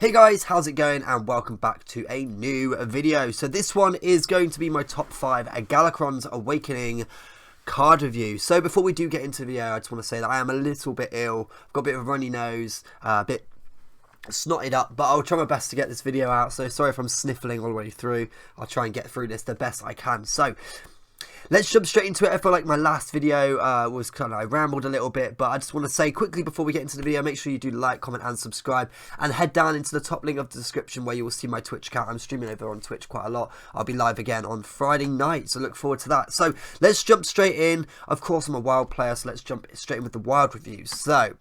Hey guys, how's it going, and welcome back to a new video. So this one is going to be my top 5 Galakrond's Awakening card review. So before we do get into the video, I just want to say that I am a little bit ill. I've got a bit of a runny nose, a bit snotted up, but I'll try my best to get this video out. So sorry if I'm sniffling all the way through. I'll try and get through this the best I can. So let's jump straight into it. I feel like my last video was kind of, I rambled a little bit, but I just want to say quickly before we get into the video, make sure you do like, comment and subscribe, and head down into the top link of the description where you will see my Twitch account. I'm streaming over on Twitch quite a lot. I'll be live again on Friday night, so look forward to that. So let's jump straight in. Of course, I'm a wild player, so let's jump straight in with the wild reviews. So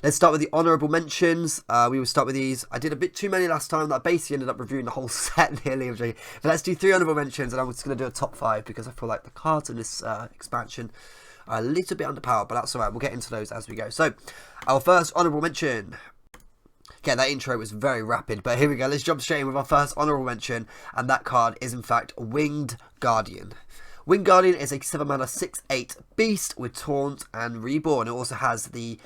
let's start with the honourable mentions. We will start with these. I did a bit too many last time that I basically ended up reviewing the whole set nearly. But let's do 3 honourable mentions, and I'm just going to do a top 5 because I feel like the cards in this expansion are a little bit underpowered, but that's alright. We'll get into those as we go. So, our first honourable mention. Okay, that intro was very rapid, but here we go. Let's jump straight in with our first honourable mention, and that card is in fact Winged Guardian. Winged Guardian is a 7 mana 6/8 beast with Taunt and Reborn. It also has the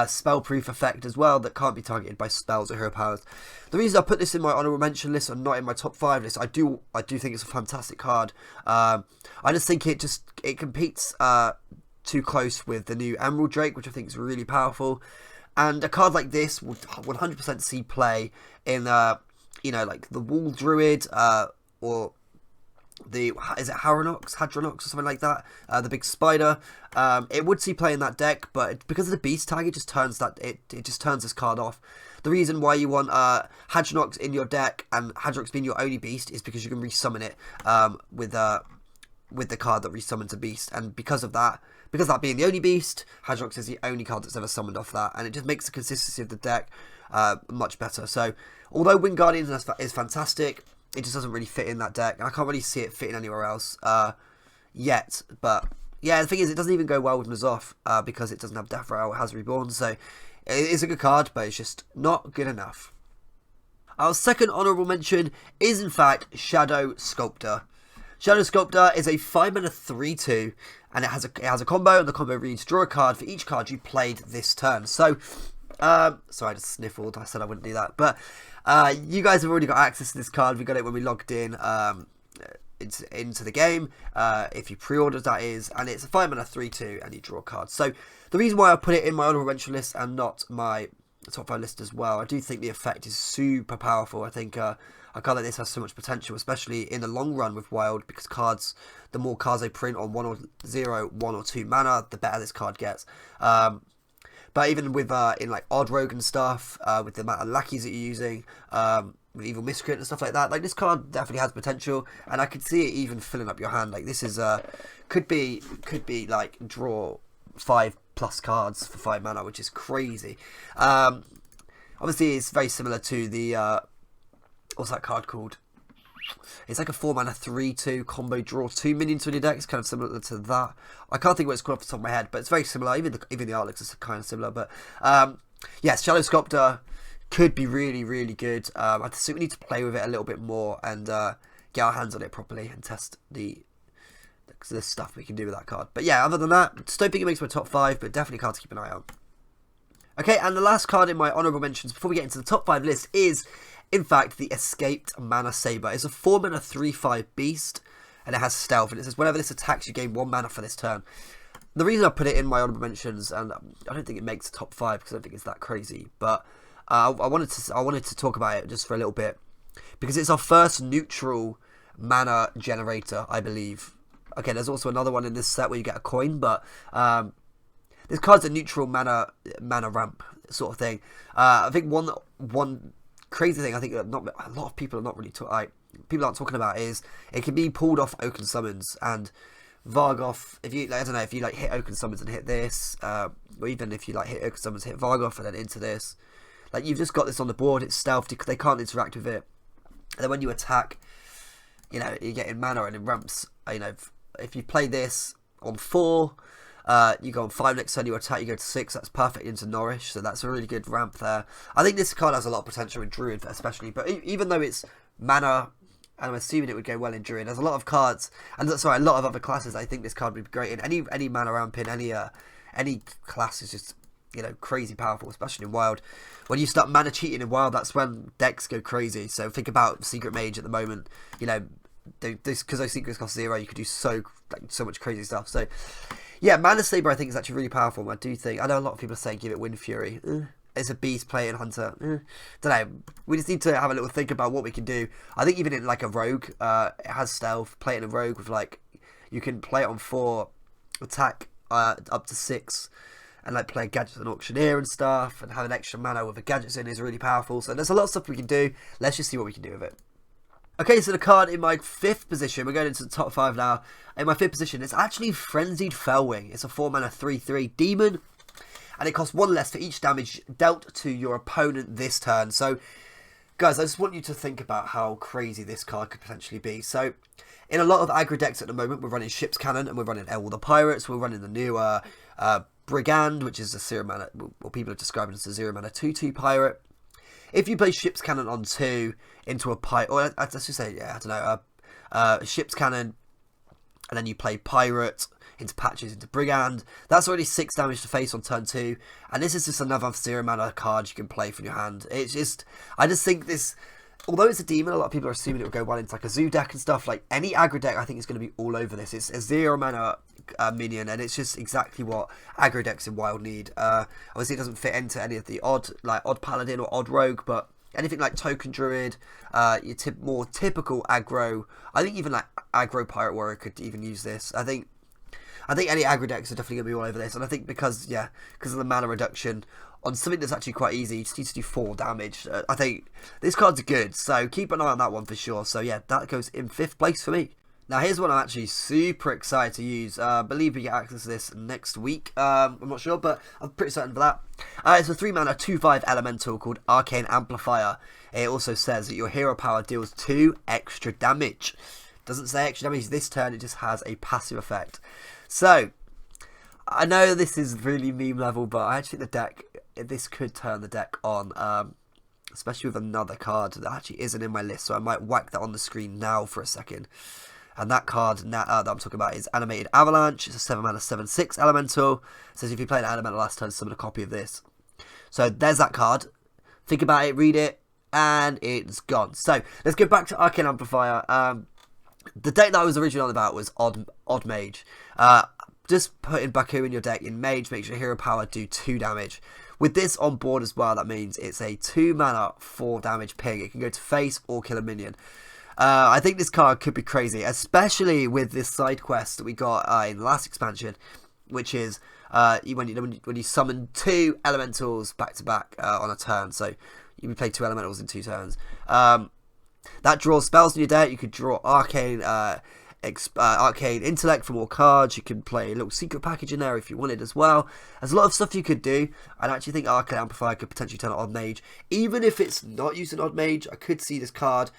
spell-proof effect as well that can't be targeted by spells or hero powers. The reason I put this in my honourable mention list and not in my top 5 list, I do think it's a fantastic card. I just think it competes too close with the new Emerald Drake, which I think is really powerful. And a card like this would 100% see play in like the Wall Druid or is it Hadronox or something like that, the big spider. It would see play in that deck, but because of the beast tag, it just turns this card off. The reason why you want Hadronox in your deck and Hadronox being your only beast is because you can resummon it with the card that resummons a beast, and because that being the only beast, Hadronox is the only card that's ever summoned off that, and it just makes the consistency of the deck much better. So although Winged Guardian is fantastic, it just doesn't really fit in that deck, and I can't really see it fitting anywhere else yet. But yeah, the thing is, it doesn't even go well with Mazoth because it doesn't have Death Rattle, it has Reborn, so it is a good card, but it's just not good enough. Our second honourable mention is in fact Shadow Sculptor. Shadow Sculptor is a 5 mana 3/2, and it has a combo, and the combo reads: draw a card for each card you played this turn. So sorry, I just sniffled. I said I wouldn't do that, but you guys have already got access to this card. We got it when we logged in into the game, if you pre-ordered, that is, and it's a 5 mana 3/2, and you draw a card. So the reason why I put it in my honourable mention list and not my top 5 list as well, I do think the effect is super powerful. I think a card like this has so much potential, especially in the long run with Wild, because the more cards they print on 1 or 0, 1 or 2 mana, the better this card gets. But even with in like Odd Rogue and stuff, with the amount of lackeys that you're using, with Evil Miscreant and stuff like that, like this card definitely has potential, and I could see it even filling up your hand. Like this is could be like draw 5+ cards for 5 mana, which is crazy. Obviously, it's very similar to the what's that card called? It's like a 4 mana 3/2 combo, draw 2 minions to your deck. It's kind of similar to that. I can't think what it's called off the top of my head, but it's very similar. Even the art looks kind of similar. But yes, Shadow Sculptor could be really, really good. I think we need to play with it a little bit more and get our hands on it properly and test the stuff we can do with that card. But yeah, other than that, just don't think it makes my top 5, but definitely a card to keep an eye on. Okay, and the last card in my honourable mentions before we get into the top 5 list is, in fact, the Escaped Mana Saber. It's a 4 mana 3/5 beast, and it has stealth, and it says whenever this attacks, you gain 1 mana for this turn. The reason I put it in my honourable mentions, and I don't think it makes the top 5 because I don't think it's that crazy, but I wanted to talk about it just for a little bit because it's our first neutral mana generator, I believe. Okay, there's also another one in this set where you get a coin, but this card's a neutral mana ramp sort of thing. I think one crazy thing I think a lot of people are not really people aren't talking about is it can be pulled off Oaken Summons and Vargoth. If you I don't know, if you like hit Oaken Summons and hit this, or even if you like hit Oaken Summons, hit Vargoth and then into this, like you've just got this on the board. It's stealth because they can't interact with it. And then when you attack, you're getting mana and it ramps. If you play this on 4. You go on 5 next turn, you attack, you go to 6, that's perfect into Nourish, so that's a really good ramp there. I think this card has a lot of potential in Druid especially, but even though it's mana, and I'm assuming it would go well in Druid, there's a lot of cards, and a lot of other classes I think this card would be great in. Any mana ramp in any class is just you know, crazy powerful, especially in Wild. When you start mana cheating in Wild, that's when decks go crazy. So think about Secret Mage at the moment. You know, because those secrets cost 0, you could do so much crazy stuff. So yeah, Mana Saber I think is actually really powerful. I do think, I know a lot of people are saying give it Wind Fury. It's a beast, play it in Hunter. Don't know. We just need to have a little think about what we can do. I think even in like a Rogue, it has stealth. Play it in a Rogue with like, you can play it on 4, attack up to 6, and like play gadgets and Auctioneer and stuff, and have an extra mana with the gadgets in is really powerful. So there's a lot of stuff we can do. Let's just see what we can do with it. Okay, so the card in my 5th position, we're going into the top 5 now. In my 5th position, it's actually Frenzied Fellwing. It's a 4 mana 3/3 demon, and it costs 1 less for each damage dealt to your opponent this turn. So, guys, I just want you to think about how crazy this card could potentially be. So, in a lot of aggro decks at the moment, we're running Ship's Cannon, and we're running all the Pirates. We're running the new Brigand, which is a 0 mana, well, people are describing it as a 0 mana 2/2 pirate. If you play Ship's Cannon on 2 into a pirate, or let's just say, yeah, I don't know, Ship's Cannon, and then you play Pirate into Patches into Brigand, that's already 6 damage to face on turn 2, and this is just another 0 mana card you can play from your hand. It's just, I just think this, although it's a demon, a lot of people are assuming it will go well into like a zoo deck and stuff. Like any aggro deck, I think is going to be all over this. It's a 0 mana minion, and it's just exactly what aggro decks in Wild need. Obviously, it doesn't fit into any of the odd paladin or odd rogue, but anything like token druid, your more typical aggro. I think even like aggro pirate warrior could even use this. I think any aggro decks are definitely going to be all over this, and I think because of the mana reduction on something that's actually quite easy, you just need to do 4 damage. I think this card's good, so keep an eye on that one for sure. So yeah, that goes in 5th place for me. Now here's one I'm actually super excited to use. I believe we get access to this next week. I'm not sure, but I'm pretty certain for that. It's a 3 mana 2/5 elemental called Arcane Amplifier. It also says that your hero power deals 2 extra damage. Doesn't say extra damage this turn, it just has a passive effect. So, I know this is really meme level, but I actually think this could turn the deck on, especially with another card that actually isn't in my list, so I might whack that on the screen now for a second. And that card that I'm talking about is Animated Avalanche. It's a 7 mana 7/6 elemental. It says if you played an elemental last turn, summon a copy of this. So there's that card. Think about it, read it, and it's gone. So let's go back to Arcane Amplifier. The deck that I was originally on about was Odd Mage. Just putting Baku in your deck in Mage makes your hero power do 2 damage. With this on board as well, that means it's a 2 mana 4 damage ping. It can go to face or kill a minion. I think this card could be crazy, especially with this side quest that we got in the last expansion, which is when you summon 2 elementals back to back on a turn. So you play 2 elementals in 2 turns. That draws spells in your deck. You could draw Arcane Intellect from all cards. You can play a little secret package in there if you wanted as well. There's a lot of stuff you could do. I actually think Arcane Amplifier could potentially turn on Odd Mage. Even if it's not using Odd Mage, I could see this card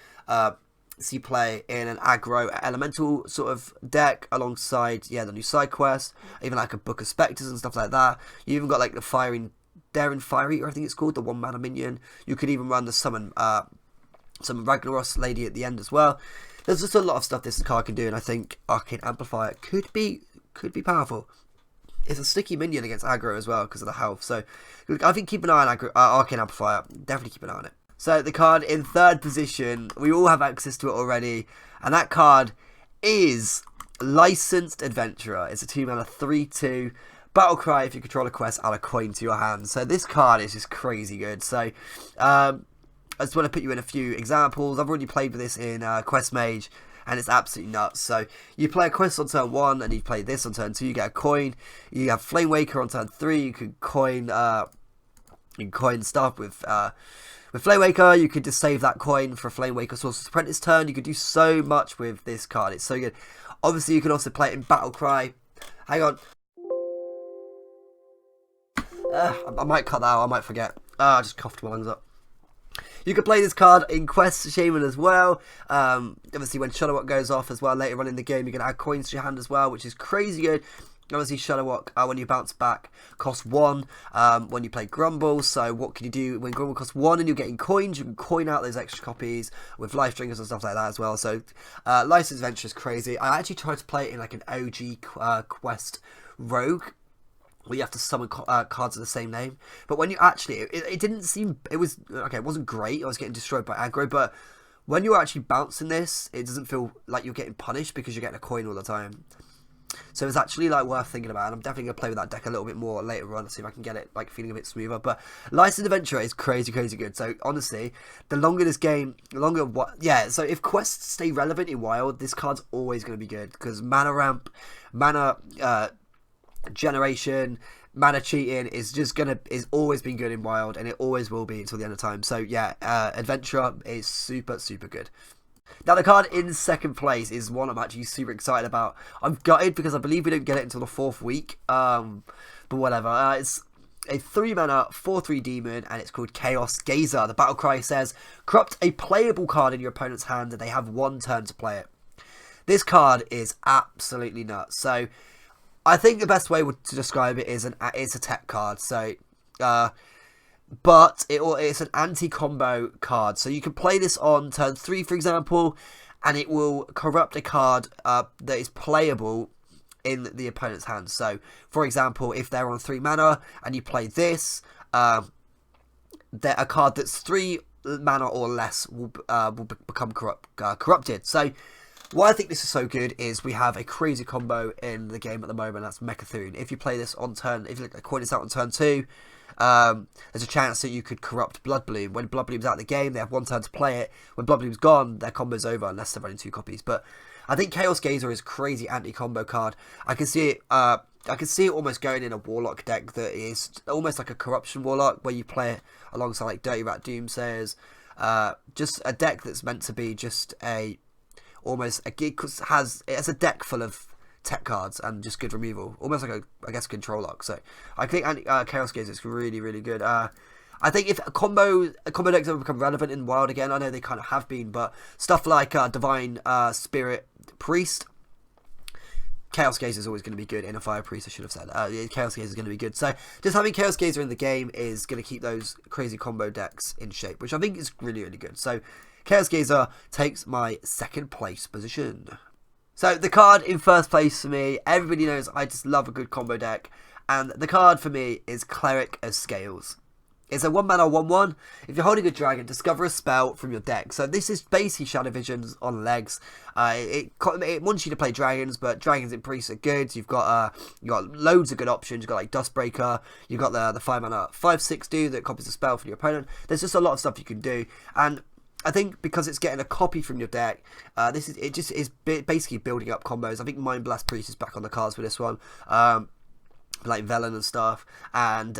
see play in an aggro elemental sort of deck alongside the new side quest, even like a Book of Spectres and stuff like that. You even got like the Daring Fire Eater, I think it's called, the 1 mana minion. You could even run the summon Ragnaros Lady at the end as well. There's just a lot of stuff this card can do, and I think Arcane Amplifier could be powerful. It's a sticky minion against aggro as well because of the health. So I think keep an eye on Arcane Amplifier. Definitely keep an eye on it. So the card in 3rd position, we all have access to it already, and that card is Licensed Adventurer. It's a 2 mana 3/2 Battlecry. If you control a quest, add a coin to your hand. So this card is just crazy good. So I just want to put you in a few examples. I've already played with this in Quest Mage, and it's absolutely nuts. So you play a quest on turn 1, and you play this on turn 2. You get a coin. You have Flame Waker on turn 3. You can coin stuff with Flame Waker. You could just save that coin for Flame Waker Sorcerer's Apprentice turn. You could do so much with this card. It's so good. Obviously, you can also play it in Battlecry. Hang on. I might cut that out. I might forget. I just coughed my lungs up. You can play this card in Quest Shaman as well. Obviously, when Shudderwock goes off as well later on in the game, you can add coins to your hand as well, which is crazy good. Obviously, Shudderwock, when you bounce back, costs 1 when you play Grumble. So what can you do when Grumble costs 1 and you're getting coins? You can coin out those extra copies with Life Stringers and stuff like that as well. So Licensed Adventure is crazy. I actually tried to play it in like an OG Quest Rogue, where you have to summon cards of the same name. But when you actually, it didn't seem, it was, okay, it wasn't great, I was getting destroyed by aggro, but when you're actually bouncing this, it doesn't feel like you're getting punished because you're getting a coin all the time. So it's actually like worth thinking about, and I'm definitely going to play with that deck a little bit more later on, see if I can get it like feeling a bit smoother. But Licensed Adventurer is crazy good. So honestly, the longer this game, so if quests stay relevant in Wild, this card's always going to be good, because mana ramp, mana generation, mana cheating is always been good in Wild, and it always will be until the end of time. So yeah, Adventurer is super good. Now, the card in second place is one I'm actually super excited about. I'm gutted because I believe we don't get it until the 4th week. But whatever. It's a 3-mana, 4/3 demon, and it's called Chaos Gazer. The Battlecry says, corrupt a playable card in your opponent's hand, and they have 1 turn to play it. This card is absolutely nuts. So, I think the best way to describe it is it's a tech card. So, but it's an anti-combo card, so you can play this on turn 3, for example, and it will corrupt a card that is playable in the opponent's hand. So, for example, if they're on 3 mana and you play this, a card that's 3 mana or less will become corrupted. So, why I think this is so good is we have a crazy combo in the game at the moment. That's Mechathune. If you play this on turn, if you coin this out on turn 2. There's a chance that you could corrupt Bloodbloom. When Bloodbloom's out of the game, they have 1 turn to play it. When Bloodbloom's gone, their combo's over unless they're running 2 copies. But I think Chaos Gazer is a crazy anti-combo card. I can see it almost going in a Warlock deck that is almost like a Corruption Warlock, where you play it alongside like Dirty Rat Doomsayers. Just a deck that's meant to be just it has a deck full of tech cards and just good removal, almost like I guess control lock. So I think Chaos Gaze is really good. I think if combo decks ever become relevant in Wild again, I know they kind of have been, but stuff like Divine Spirit Priest, Chaos Gaze is always going to be good. In a Fire Priest, I should have said. Chaos Gaze is going to be good. So just having Chaos Gazer in the game is going to keep those crazy combo decks in shape, which I think is really good. So Chaos Gazer takes my 2nd place position. So the card in 1st place for me, everybody knows I just love a good combo deck, and the card for me is Cleric of Scales. It's a 1-mana 1/1. If you're holding a dragon, discover a spell from your deck. So this is basically Shadow Visions on legs. It wants you to play dragons, but dragons in priests are good. You've got loads of good options. You've got like Dustbreaker. You've got the 5-mana 5/6 dude that copies a spell from your opponent. There's just a lot of stuff you can do, and I think because it's getting a copy from your deck, it just is basically building up combos. I think Mind Blast Priest is back on the cards for this one, like Velen and stuff, and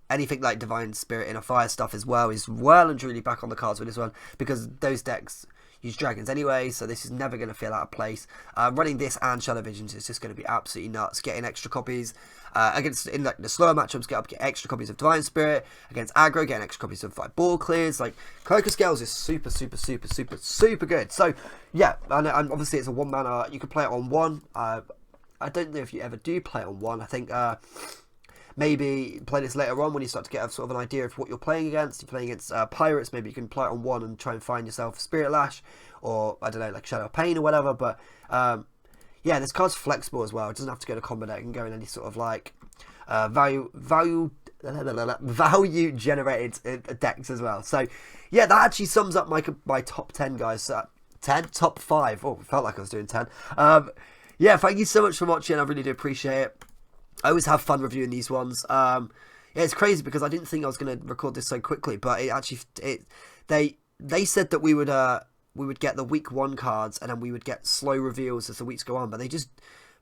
anything like Divine Spirit in a Fire stuff as well is well and truly back on the cards for this one, because those decks use dragons anyway, so this is never going to feel out of place. Running this and Shadow Visions is just going to be absolutely nuts. Getting extra copies in like the slower matchups, get extra copies of Divine Spirit. Against aggro, getting extra copies of like Ball Clears. Like Cleric of Scales is super good. So yeah, and obviously it's a 1-mana. You can play it on 1. I don't know if you ever do play it on 1. I think maybe play this later on when you start to get a sort of an idea of what you're playing against. You're playing against pirates, maybe you can play it on 1 and try and find yourself Spirit Lash, or I don't know, like Shadow of Pain or whatever. But yeah, this card's flexible as well. It doesn't have to go to combo deck. It can go in any sort of like value generated decks as well. So yeah, that actually sums up my top 10, guys. 10, top 5. Oh, felt like I was doing 10. Yeah, thank you so much for watching. I really do appreciate it. I always have fun reviewing these ones. Yeah, it's crazy because I didn't think I was going to record this so quickly, but they said that we would get the week 1 cards, and then we would get slow reveals as the weeks go on. But they just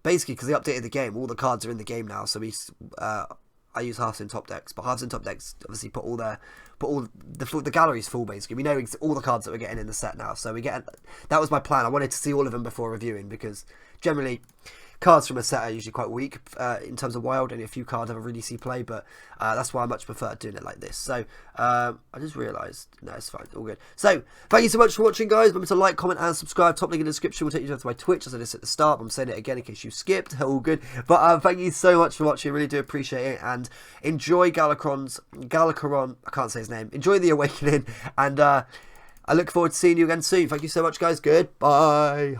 basically, because they updated the game, all the cards are in the game now. So I use Hearthstone top decks, but Hearthstone top decks obviously put all the gallery's full basically. We know all the cards that we're getting in the set now. So that was my plan. I wanted to see all of them before reviewing, because generally cards from a set are usually quite weak in terms of Wild, and a few cards ever really see play, but that's why I much prefer doing it like this. So I just realised, no, it's fine, all good. So thank you so much for watching, guys. Remember to like, comment and subscribe. Top link in the description will take you to my Twitch, as I just at the start. I'm saying it again in case you skipped. All good. But thank you so much for watching. I really do appreciate it, and enjoy Galakrond, I can't say his name. Enjoy the Awakening, and I look forward to seeing you again soon. Thank you so much, guys. Goodbye.